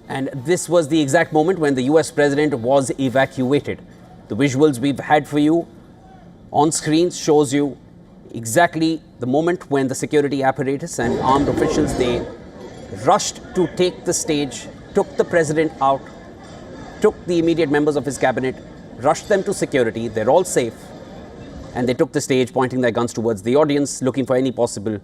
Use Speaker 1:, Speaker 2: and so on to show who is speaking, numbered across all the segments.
Speaker 1: And this was the exact moment when the US president was evacuated. The visuals we've had for you on screen shows you exactly the moment when the security apparatus and armed officials, they rushed to take the stage, took the president out, took the immediate members of his cabinet, rushed them to security. They're all safe. And they took the stage, pointing their guns towards the audience, looking for any possible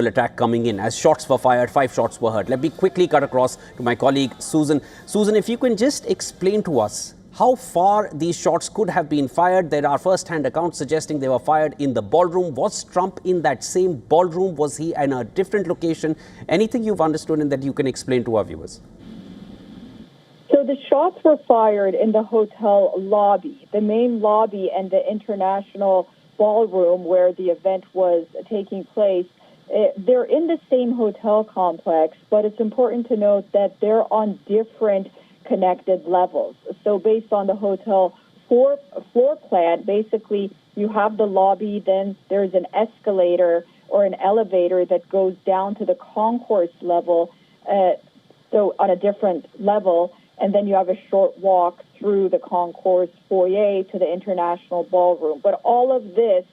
Speaker 1: attack coming in. As shots were fired, 5 shots were heard. Let me quickly cut across to my colleague Susan. Susan, if you can just explain to us how far these shots could have been fired. There are first-hand accounts suggesting they were fired in the ballroom. Was Trump in that same ballroom? Was he in a different location? Anything you've understood and that you can explain to our viewers?
Speaker 2: So the shots were fired in the hotel lobby, the main lobby and the international ballroom where the event was taking place. They're in the same hotel complex, but it's important to note that they're on different connected levels. So based on the hotel floor plan, basically you have the lobby, then there's an escalator or an elevator that goes down to the concourse level, so on a different level, and then you have a short walk through the concourse foyer to the international ballroom. But all of this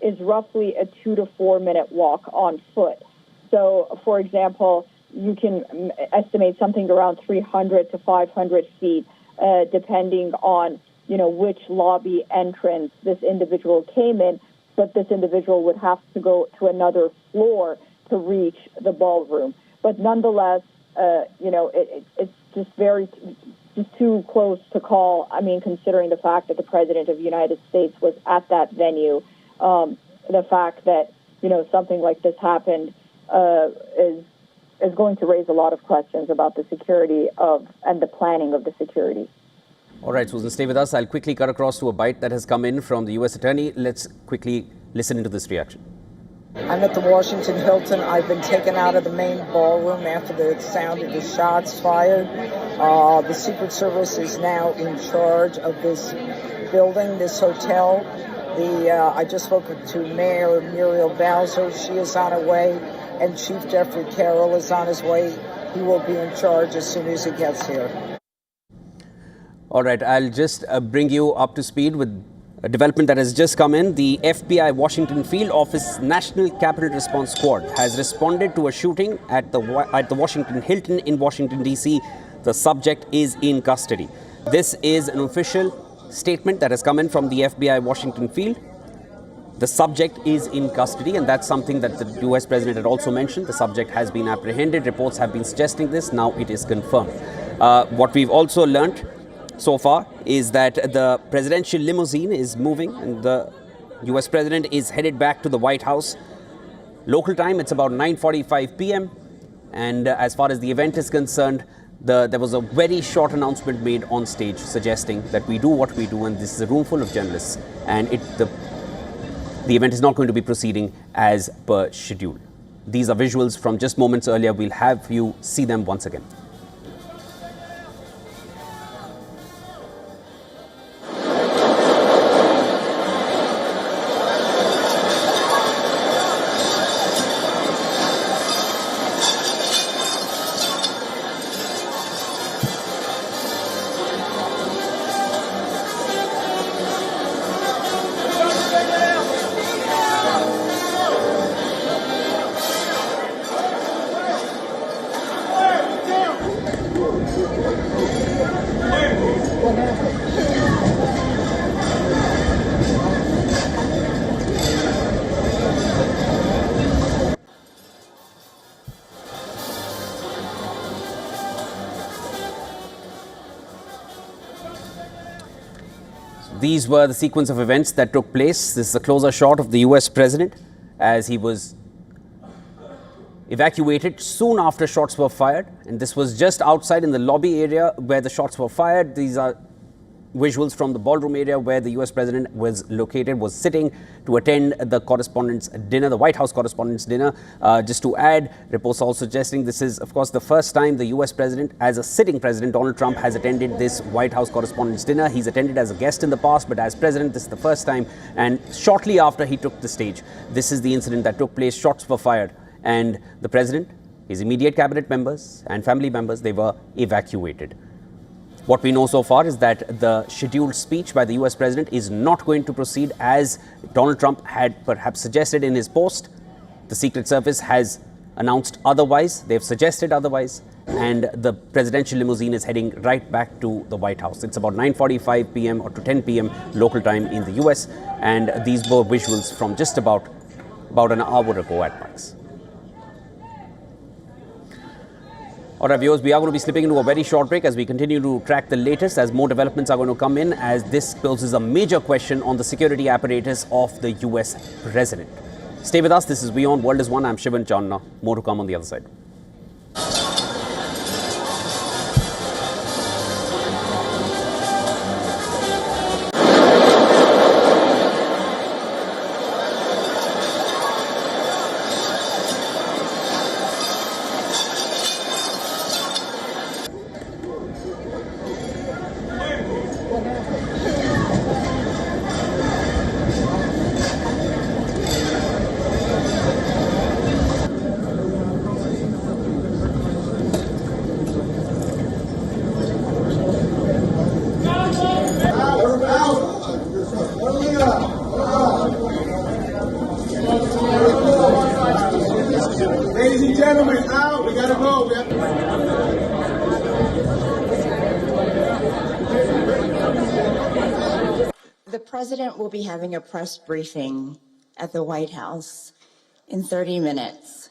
Speaker 2: is roughly a 2 to 4 minute walk on foot. So, for example, you can estimate something around 300 to 500 feet, depending on, which lobby entrance this individual came in. But this individual would have to go to another floor to reach the ballroom. But nonetheless, it's just too close to call. I mean, considering the fact that the President of the United States was at that venue, the fact that, something like this happened is going to raise a lot of questions about the security and the planning of the security.
Speaker 1: All right, Susan, stay with us. I'll quickly cut across to a bite that has come in from the U.S. Attorney. Let's quickly listen into this reaction.
Speaker 3: I'm at the Washington Hilton. I've been taken out of the main ballroom after the sound of the shots fired. The Secret Service is now in charge of this building, this hotel. I just spoke to Mayor Muriel Bowser. She is on her way, and Chief Jeffrey Carroll is on his way. He will be in charge as soon as he gets here.
Speaker 1: All right, I'll just bring you up to speed with a development that has just come in. The FBI Washington Field Office National Capital Response Squad has responded to a shooting at the Washington Hilton in Washington, D.C. The subject is in custody. This is an official statement that has come in from the FBI Washington Field. The subject is in custody, and that's something that the U.S. President had also mentioned. The subject has been apprehended. Reports have been suggesting this. Now it is confirmed. What we've also learnt so far is that the presidential limousine is moving, and the U.S. President is headed back to the White House. Local time, it's about 9:45 p.m. And as far as the event is concerned, there was a very short announcement made on stage suggesting that we do what we do, and this is a room full of journalists, and the event is not going to be proceeding as per schedule. These are visuals from just moments earlier. We'll have you see them once again. These were the sequence of events that took place. This is a closer shot of the US President as he was evacuated soon after shots were fired. And this was just outside in the lobby area where the shots were fired. These are visuals from the ballroom area where the US President was located, was sitting to attend the Correspondents' dinner, the White House Correspondents' dinner. Just to add, reports also suggesting this is, of course, the first time the US President, as a sitting President, Donald Trump, has attended this White House Correspondents' dinner. He's attended as a guest in the past, but as President, this is the first time. And shortly after he took the stage, this is the incident that took place. Shots were fired, and the President His immediate cabinet members and family members, they were evacuated. What we know so far is that the scheduled speech by the US president is not going to proceed as Donald Trump had perhaps suggested in his post. The Secret Service has announced otherwise. They've suggested otherwise. And the presidential limousine is heading right back to the White House. It's about 9:45 p.m. or to 10 p.m. local time in the US. And these were visuals from just about an hour ago at max. All right, viewers, we are going to be slipping into a very short break as we continue to track the latest, as more developments are going to come in, as this poses a major question on the security apparatus of the US president. Stay with us. This is WION World is One. I'm Shivan Chandna. More to come on the other side.
Speaker 4: Ladies and gentlemen, out. We gotta go.
Speaker 5: The president will be having a press briefing at the White House in 30 minutes.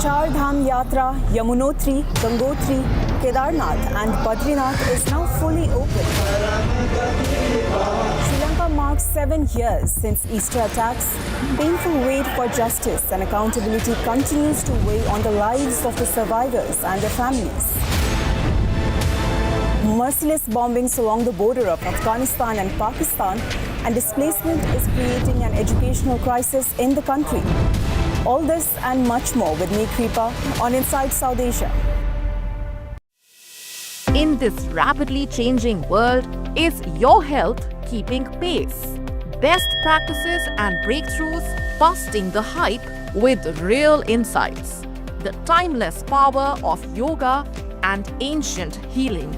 Speaker 6: Char Dham Yatra, Yamunotri, Gangotri, Kedarnath and Badrinath is now fully open. Sri Lanka marks 7 years since Easter attacks. Painful wait for justice and accountability continues to weigh on the lives of the survivors and their families. Merciless bombings along the border of Afghanistan and Pakistan and displacement is creating an educational crisis in the country. All this and much more with me, Kripa, on Inside South Asia.
Speaker 7: In this rapidly changing world, is your health keeping pace? Best practices and breakthroughs busting the hype with real insights. The timeless power of yoga and ancient healing.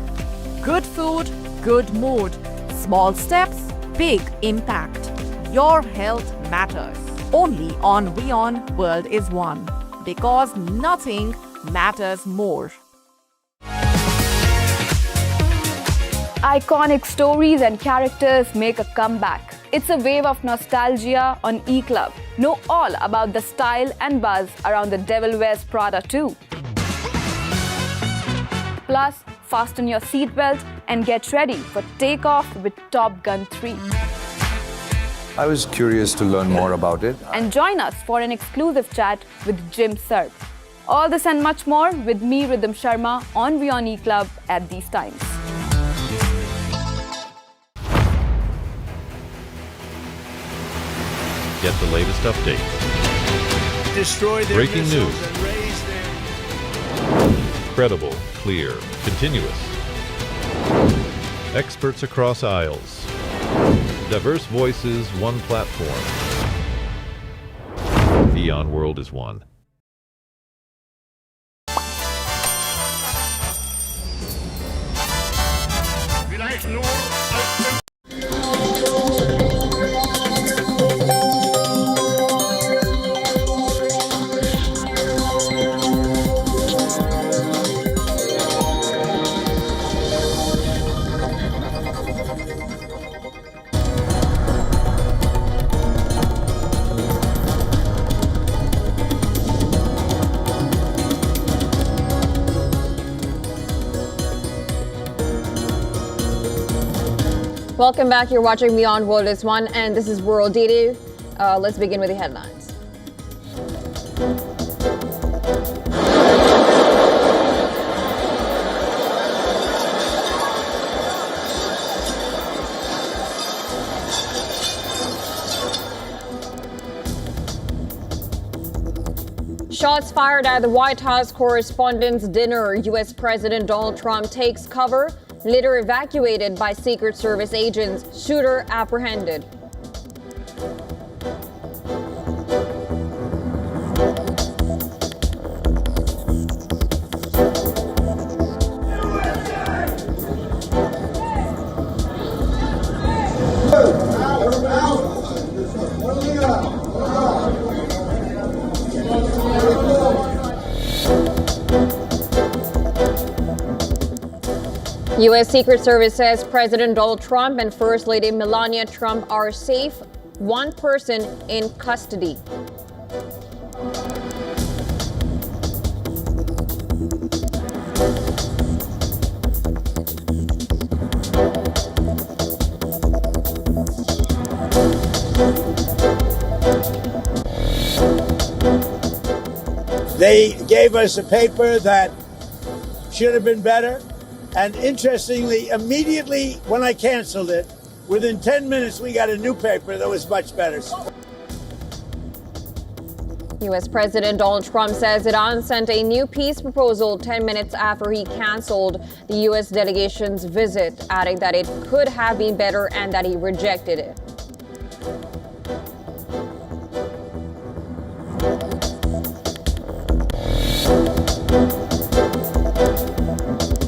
Speaker 7: Good food, good mood. Small steps, big impact. Your health matters. Only on WION World is One, because nothing matters more.
Speaker 8: Iconic stories and characters make a comeback. It's a wave of nostalgia on eClub. Know all about the style and buzz around the Devil Wears Prada too. Plus, fasten your seatbelt and get ready for takeoff with Top Gun 3.
Speaker 9: I was curious to learn more about it.
Speaker 8: And join us for an exclusive chat with Jim Sirk. All this and much more with me, Rhythm Sharma, on WION eClub at these times.
Speaker 10: Get the latest updates.
Speaker 4: Destroy their
Speaker 10: Breaking
Speaker 4: missiles
Speaker 10: news.
Speaker 4: and raise their...
Speaker 10: Credible, clear, continuous. Experts across aisles. Diverse voices, one platform. WION World is One.
Speaker 11: Welcome back. You're watching WION World is One, and this is World Data. Let's begin with the headlines. Shots fired at the White House Correspondents' dinner. U.S. President Donald Trump takes cover, later evacuated by Secret Service agents. Shooter apprehended. U.S. Secret Service says President Donald Trump and First Lady Melania Trump are safe. One person in custody.
Speaker 12: They gave us a paper that should have been better. And interestingly, immediately when I canceled it, within 10 minutes, we got a new paper that was much better.
Speaker 11: U.S. President Donald Trump says Iran sent a new peace proposal 10 minutes after he canceled the U.S. delegation's visit, adding that it could have been better and that he rejected it.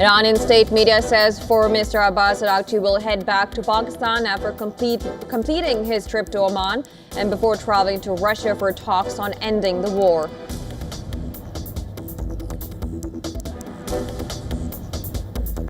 Speaker 11: Iranian state media says former Mr. Abbas Araghchi will head back to Pakistan after completing his trip to Oman and before traveling to Russia for talks on ending the war.